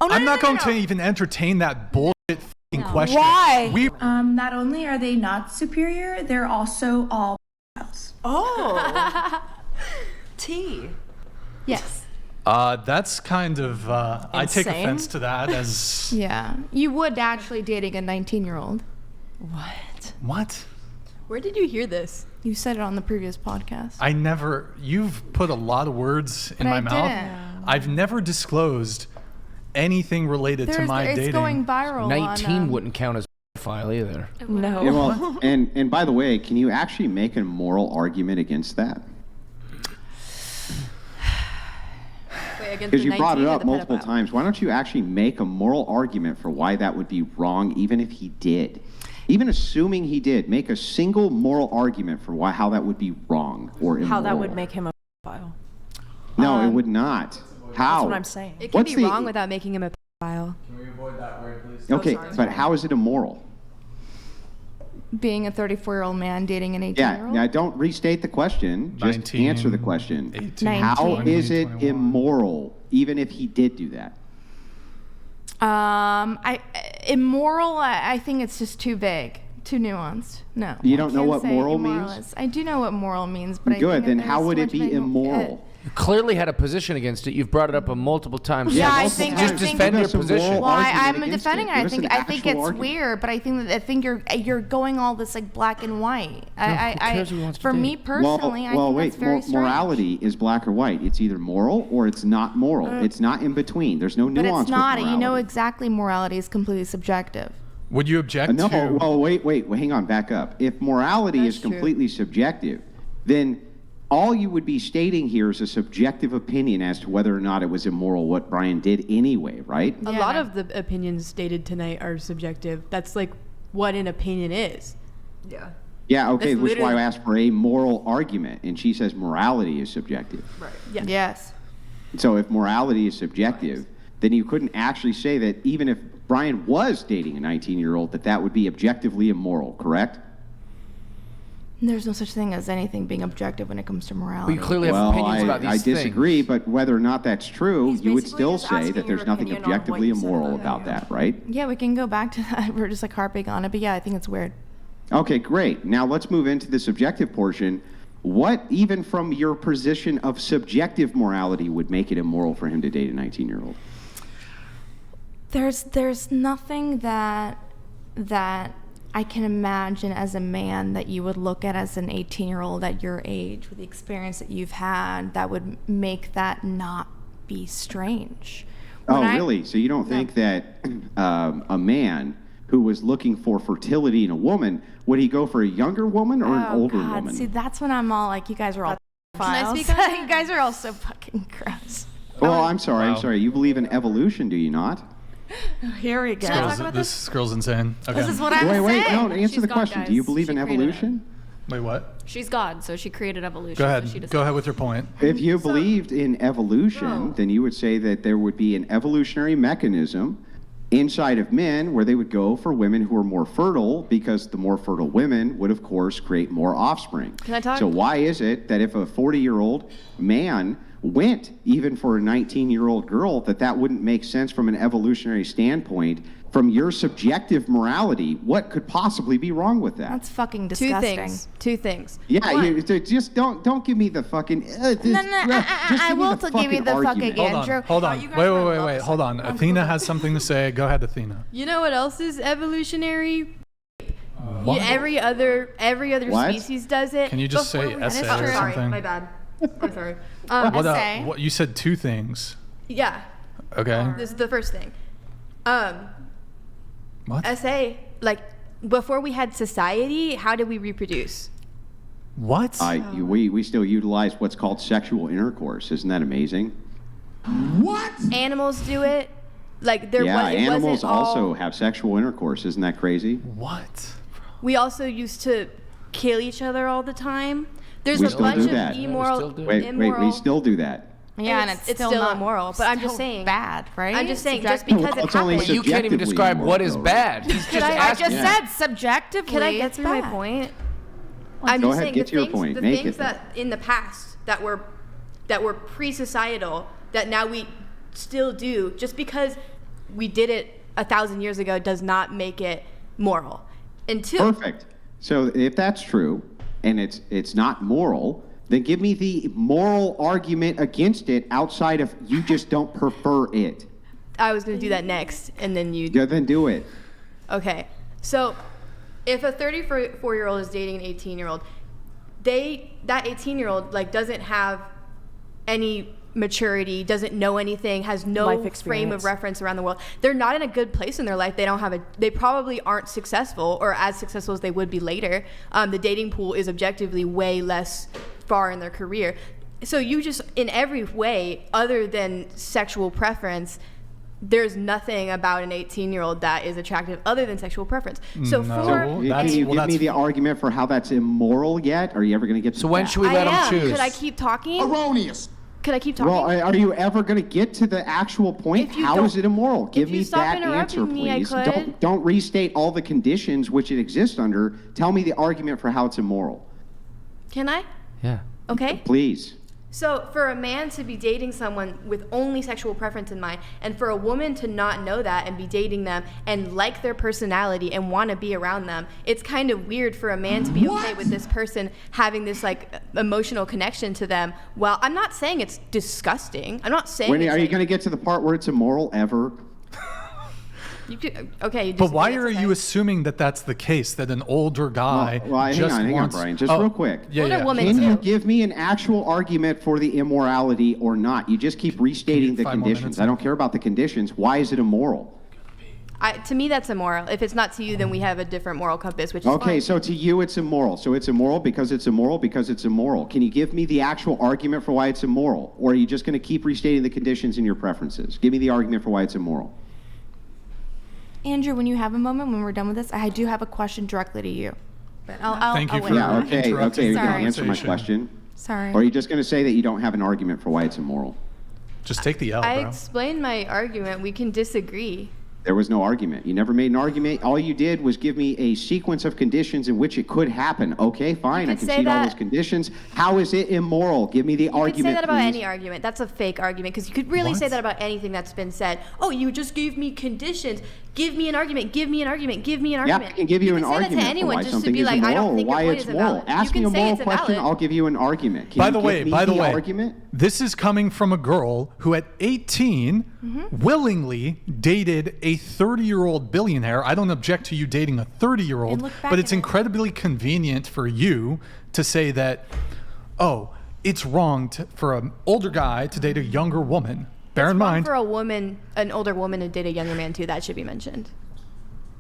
I'm not going to even entertain that bullshit question. Why? Not only are they not superior, they're also all pedophiles. Oh. T. Yes. That's kind of, I take Insane. offense to that as... Yeah. You would actually dating a 19-year-old. What? Where did you hear this? You said it on the previous podcast. You've put a lot of words in my mouth. Didn't. I've never disclosed anything related to my dating. It's going viral. 19 wouldn't count as a pedophile either. No. Yeah, well, and by the way, can you actually make a moral argument against that? Because you brought it up multiple times. Why don't you actually make a moral argument for why that would be wrong, even if he did? Even assuming he did, make a single moral argument for how that would be wrong or immoral. How that would make him a pedophile. No, it would not. How? That's what I'm saying. It can be wrong without making him a pedophile. Can we avoid that word, please? Okay, but how is it immoral? Being a 34-year-old man dating an 18-year-old? Yeah, don't restate the question. Just 19, answer the question. 18, How 19. is it 21. immoral, even if he did do that? Immoral, I think it's just too vague, too nuanced. No. You I don't know can't what say moral immoral means? is. I do know what moral means, but Good, I think then that how there's would so it much be vague- immoral? You clearly had a position against it. You've brought it up multiple times. Yeah, I multiple think- times. I think- defend your Give us a moral position. Well, argument I'm against defending it. Give us an I think actual it's argument. weird, but I think you're going all this like black and white. who cares who wants to For date? me personally, I think wait, that's very strange. morality is black or white. It's either moral or it's not moral. It's not in between. There's no But nuance it's not. with You know morality. exactly morality is completely subjective. Would you object No, to... well, wait, hang on, back up. If morality is completely subjective, then all you would be stating here is a subjective opinion as to whether or not it was immoral what Brian did anyway, right? A lot of the opinions stated tonight are subjective. That's like what an opinion is. Yeah. Yeah, okay, That's which is why I literally- asked for a moral argument, and she says morality is subjective. Right. Yeah. Yes. So if morality is subjective, then you couldn't actually say that even if Brian was dating a 19-year-old, that would be objectively immoral, correct? There's no such thing as anything being objective when it comes to But morality. you clearly have Well, opinions about I these things. disagree, but whether or not that's true, He's you would basically still just say asking that there's your nothing opinion on what objectively you said immoral about about him. that, right? Yeah, we can go back to that. We're just like harping on it, but yeah, I think it's weird. Okay, great. Now let's move into the subjective portion. What, even from your position of subjective morality, would make it immoral for him to date a 19-year-old? There's nothing that I can imagine as a man that you would look at as an 18-year-old at your age with the experience that you've had that would make that not be strange. Really? So you don't think that a man who was looking for fertility in a woman, would he go for a younger woman or an older woman? See, that's when I'm all like, you guys are all Can I files. speak on that? You guys are all so fucking gross. Oh, I'm sorry. You believe in evolution, do you not? Here we go. Can I talk about This girl's insane. Okay. This is what I'm Wait, saying. no, answer She's the God, question. Do you guys. believe in She created evolution? Wait, what? She's God, so she created evolution. Go so ahead. she doesn't- Go ahead with your point. If you believed in evolution, then you would say that there would be an evolutionary mechanism inside of men where they would go for women who are more fertile, because the more fertile women would, of course, create more offspring. Can I talk? So why is it that if a 40-year-old man went even for a 19-year-old girl, that wouldn't make sense from an evolutionary standpoint? From your subjective morality, what could possibly be wrong with that? That's fucking disgusting. Two things. Yeah, just don't give me the fucking. I will give you the fucking Andrew. Hold on. you guys Wait. might love Wait. this. Hold on. Athena has something to say. Go ahead, Athena. You know what else is evolutionary? What? Every other What? species does it. Can you just say Before- essay that is or true. Sorry, something? my bad. I'm sorry. What, Essay. what? You said two things. Yeah, Okay. this is the first thing. What? SA, like before we had society, how did we reproduce? What? We still utilize what's called sexual intercourse. Isn't that amazing? Animals do it. Like there Yeah, was. It animals wasn't all, also have sexual intercourse. Isn't that crazy? What? We also used to kill each other all the time. There's We a still bunch do of that. immoral. still do. Wait, immoral. we still do that. Yeah, and It's it's still not immoral, but I'm just still saying- bad, right? I'm just saying, just Subjective. because Well, it it's only happened. You can't even subjectively describe what immoral, is though, bad. He's just I I just asking. said subjectively. Can I get it's through my bad. point? I'm Go just ahead, saying get to your things, point. the Make things it. that in the past that were pre-societal that now we still do, just because we did it 1,000 years ago does not make it moral. And two, Perfect. So if that's true, and it's not moral, then give me the moral argument against it outside of you just don't prefer it. I was going to do that next, and then you. Yeah, then do it. Okay. So if a 34-year-old is dating an 18-year-old, that 18-year-old like doesn't have any maturity, doesn't know anything, has no Life frame experience. of reference around the world. They're not in a good place in their life. They probably aren't successful or as successful as they would be later. The dating pool is objectively way less far in their career. So you just, in every way other than sexual preference, there's nothing about an 18-year-old that is attractive other than sexual preference. So No. for Well, Can that's- you well, give me that's- the argument for how that's immoral yet? Are you ever going to get to So when that? should we let them choose? Could I keep talking? Erroneous. Could I keep talking? Well, are you ever going to get to the actual point? If you How don't- is it immoral? Give you me stop that interrupting answer, me, I please. could. Don't restate all the conditions which it exists under. Tell me the argument for how it's immoral, Can I? Yeah. Okay. please. So for a man to be dating someone with only sexual preference in mind, and for a woman to not know that and be dating them and like their personality and want to be around them, it's kind of weird for a man to be okay with this person having this like emotional connection to them. Well, I'm not saying it's disgusting. I'm not saying. When it's are you like- going to get to the part where it's immoral ever? You could, okay. You But disagree, why that's are okay. you assuming that that's the case? That an older guy Well, hang just on, wants... Brian. Just Oh, real quick. Yeah, Older yeah. woman- Can you too. give me an actual argument for the immorality or not? You just keep restating the 5 more conditions. minutes? I don't care about the conditions. Why is it immoral? To me, that's immoral. If it's not to you, then we have a different moral compass, which is Okay, fine. so to you it's immoral. So it's immoral because it's immoral because it's immoral. Can you give me the actual argument for why it's immoral? Or are you just going to keep restating the conditions and your preferences? Give me the argument for why it's immoral. Andrew, when you have a moment, when we're done with this, I do have a question directly to you. But I'll Thank you I'll for wait. Yeah, okay, interrupting you the can Sorry. answer my conversation. question. Sorry. Or are you just going to say that you don't have an argument for why it's immoral? Just take the L, I bro. explained my argument. We can disagree. There was no argument. You never made an argument. All you did was give me a sequence of conditions in which it could happen. Okay, fine. I could say concede all that- those conditions. How is it immoral? Give me the You argument, could say that about please. any argument. That's a fake argument because you could really say What? that about anything that's been said. Oh, you just gave me conditions. Give me an argument. Give me an argument. Give me an Yeah, argument. I can give you an can say argument that to for anyone why just to something be is like, I immoral don't or think why your point it's is moral. invalid. Ask you me can a say moral it's question, invalid. I'll give you an argument. Can By you the give way, me by the way, argument? this is coming from a girl who at 18 willingly dated a 30-year-old billionaire. I don't object to you dating a 30-year-old, And look back but it's at it. incredibly convenient for you to say that, oh, it's wrong for an older guy to date a younger woman. Bear in It's wrong mind, for a woman, an older woman, to date a younger man too. That should be mentioned.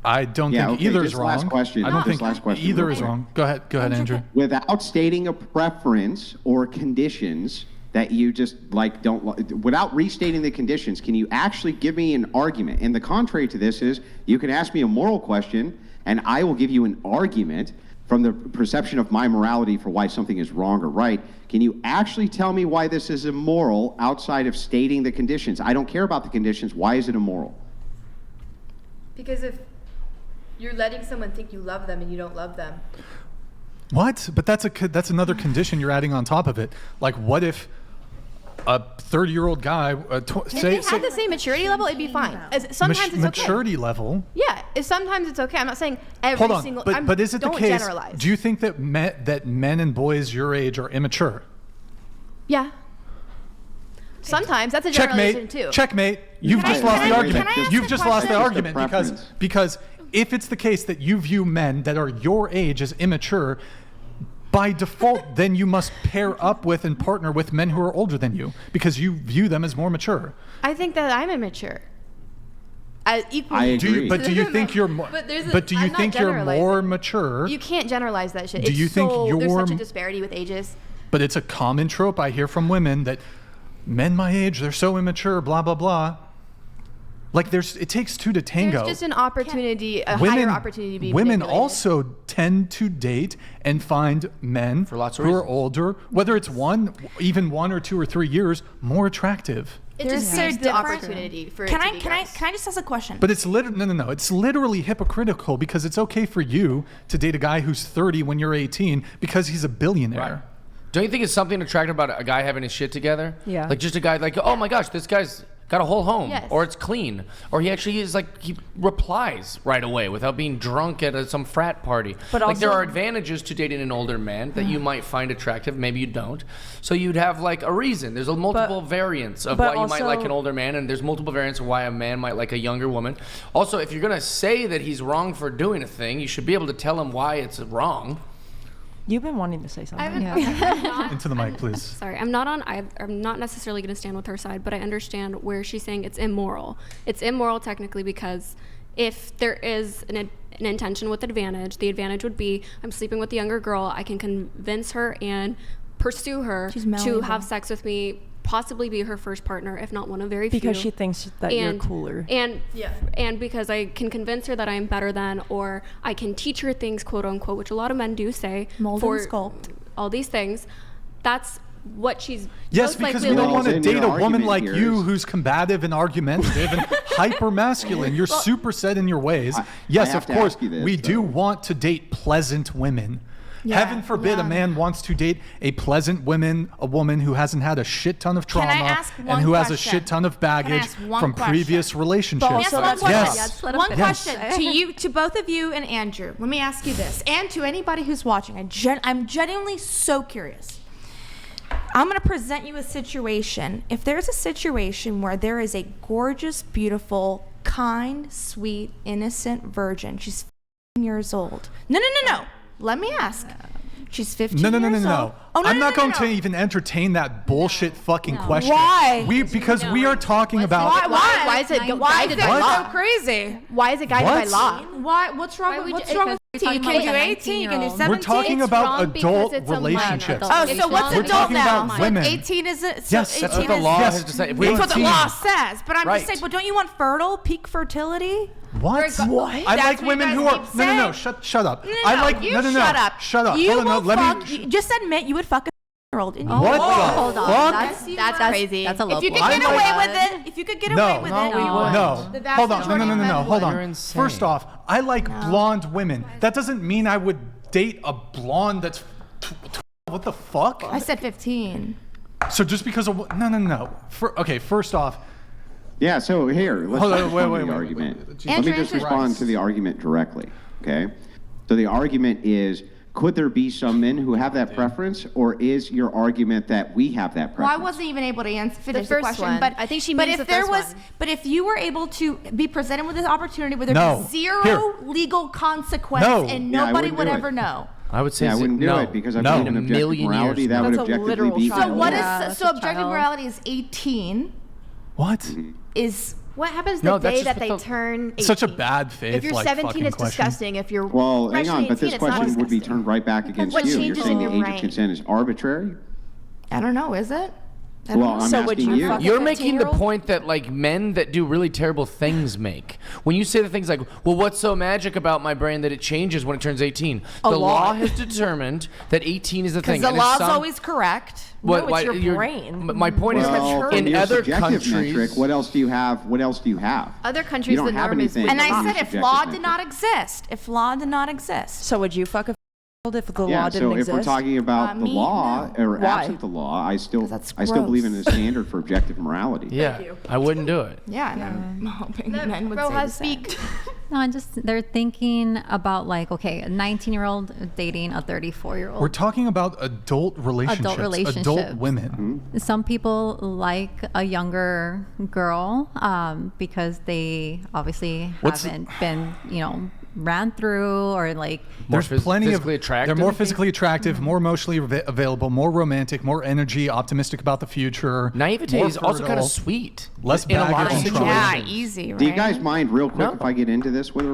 I don't Yeah, think okay, either is just wrong. last question. I don't Just think last question, either real is quick. wrong. Go ahead, Andrew. Without stating a preference or conditions that you just like don't without restating the conditions, can you actually give me an argument? And the contrary to this is you can ask me a moral question and I will give you an argument from the perception of my morality for why something is wrong or right. Can you actually tell me why this is immoral outside of stating the conditions? I don't care about the conditions. Why is it immoral? Because if you're letting someone think you love them and you don't love them, What? But that's another condition you're adding on top of it. Like, what if a 30-year-old guy, if they had the same maturity level, it'd be fine. Sometimes it's maturity level? okay. Yeah, sometimes it's okay. I'm not saying every Hold on, single. but is it the don't case? Generalize. Do you think that men and boys your age are immature? Yeah. Sometimes that's a generalization Checkmate. too. Checkmate. You've Can I- just lost can the I- argument. can I ask You've a just lost the question? argument Preference. because if it's the case that you view men that are your age as immature, by default, then you must pair up with and partner with men who are older than you because you view them as more mature. I think that I'm immature. Equally. I agree. Do you think you're more? But there's a- But do you I'm not think you're generalizing. more mature? You can't generalize that shit. Do you think there's you're- such a disparity with ages? But it's a common trope I hear from women that men my age, they're so immature, blah blah blah. Like it takes two to tango. There's just an opportunity, a higher opportunity to be women manipulated. also tend to date and find men For lots of who are reasons. older, whether it's even 1 or 2 or 3 years, more attractive. It There's just so saves the different. opportunity for Can it to I be can I guys. can I just ask a question? But it's no. It's literally hypocritical because it's okay for you to date a guy who's 30 when you're 18 because he's a billionaire. Don't you think it's something attractive about a guy having his shit together? Yeah. Like just a guy like, oh my gosh, this guy's got a whole home, Yes. or it's clean, or he actually is like he replies right away without being drunk at some frat party. But like there also- are advantages to dating an older man that you might find attractive, maybe you don't. So you'd have like a reason. There's a multiple variants of but why you might like also- an older man, and there's multiple variants of why a man might like a younger woman. Also, if you're gonna say that he's wrong for doing a thing, you should be able to tell him why it's wrong. You've been wanting to say something. Into the mic, please. Sorry, I'm not necessarily going to stand with her side, but I understand where she's saying it's immoral. It's immoral technically because if there is an intention with advantage, the advantage would be I'm sleeping with a younger girl. I can convince her and pursue her She's to malleable. have sex with me, possibly be her first partner, if not one of very few. Because she thinks that you're cooler. And because I can convince her that I am better than, or I can teach her things, quote unquote, which a lot of men do say. Mold for and sculpt. all these things. That's what she's Yes, most because likely we don't Well, want to then date your a woman argument like here you is- who's combative and argumentative and hyper masculine. You're super set in your ways. Yes, have of to course, ask you this, we do though. want to date pleasant women. Yeah, Heaven forbid yeah. a man wants to date a pleasant woman who hasn't had a shit ton of Can I trauma ask and one who has a question? shit ton of baggage ask one from question? previous relationships. also Yes, that's one what- question. Yes. let him One finish. question to you, to both of you and Andrew. Let me ask you this, and to anybody who's watching. I'm genuinely so curious. I'm going to present you a situation. If there's a situation where there is a gorgeous, beautiful, kind, sweet, innocent virgin, she's 15 years old. No. Let me ask. She's 15 No. years old. Oh, I'm not going to even entertain that bullshit fucking question. Why? Because we are talking about. Why is it guided by What? law? Crazy. Why is it guided by What? law? Why? What's wrong? would What's you- wrong because with we're 18? You talking can do about a 18. You can do 19-year-old. 17. We're talking It's about wrong because adult it's a minor. relationships. Oh, so what's We're adult talking now? about So women. 18 is it? So Yes, that's 18 what the is, law yes, has decided. we That's what the 18. law says. But I'm Right. just saying. But don't you want fertile, peak fertility? What? What? I That's like what women you who guys are. keep No. saying. Shut up. No, I like. you No. shut up. Shut up. You Hold on. will Let fuck. me. You just admit you would fuck a year-old. What the Hold on. fuck? That's crazy. That's a low If you could blow. get I away like- with it, if you could get No. away with No, it, we you wouldn't. would. No. The vast Hold on. majority of men Hold would. on. You're insane. First off, I like blonde women. That doesn't mean I would date a blonde that's. What the fuck? I said 15. So just because of no. Okay, first off, Yeah, so here, let's Hold on, respond wait, to wait, the wait, argument. wait. Let me Andrew, just answer- respond to the argument directly, okay? So the argument is, could there be some men who have that preference, or is your argument that we have that Well, preference? I wasn't even able to finish the first question, one. but I think she but means if the there first was, one. but if you were able to be presented with this opportunity where there No. was zero Here. legal consequence No. and Yeah, I nobody wouldn't would do ever it. know. I would say Yeah, I wouldn't do no. it because I No. believe in In a objective million morality. years, That would That's a objectively literal be child. So what is Yeah, that's so a objective child. morality is 18 what? is What happens No, the that's day just that they what the- turn 18? Such a bad faith. If you're like, 17, fucking it's question. disgusting. If you're Well, hang on, but freshly this 18, it's not question would be disgusting. turned right back against what you. You're changes saying in the your age of brain? consent is arbitrary? I don't know, is it? I don't Well, know. I'm So would asking you you. fuck- You're making the 15-year-old? point that like men that do really terrible things make. When you say the things like, "Well, what's so magic about my brain that it changes when it turns 18?" The law has determined that 18 is the thing. Because the and in law's some- always correct. what- No, it's your brain. My point is Well, that from in your other subjective countries, metric, what else do you have? What else do you have? Other You countries, don't the have norm is anything. And from I your said if subjective law metric. did not exist, if law did not exist. So would you fuck a if the Yeah, law didn't so if exist? we're talking about the me, law no. or Why? absent the law, I still that's believe in gross. the standard for objective morality. yeah, I wouldn't do it. Yeah, and I'm hoping men would say the Rojas, same. speak. No, I'm just, they're thinking about like, okay, a 19-year-old dating a 34-year-old. We're talking about adult relationships, adult relationships. women. Some people like a younger girl because they obviously What's- haven't been, ran through or like. More There's plenty physically of. attractive? They're more physically attractive, more emotionally available, more romantic, more energy, optimistic about the future. Naivete more is also kind fertile, of sweet. less in a lot of baggage and situations. trauma. Yeah, easy, right? Do you guys mind, real quick, No. if I get into this with a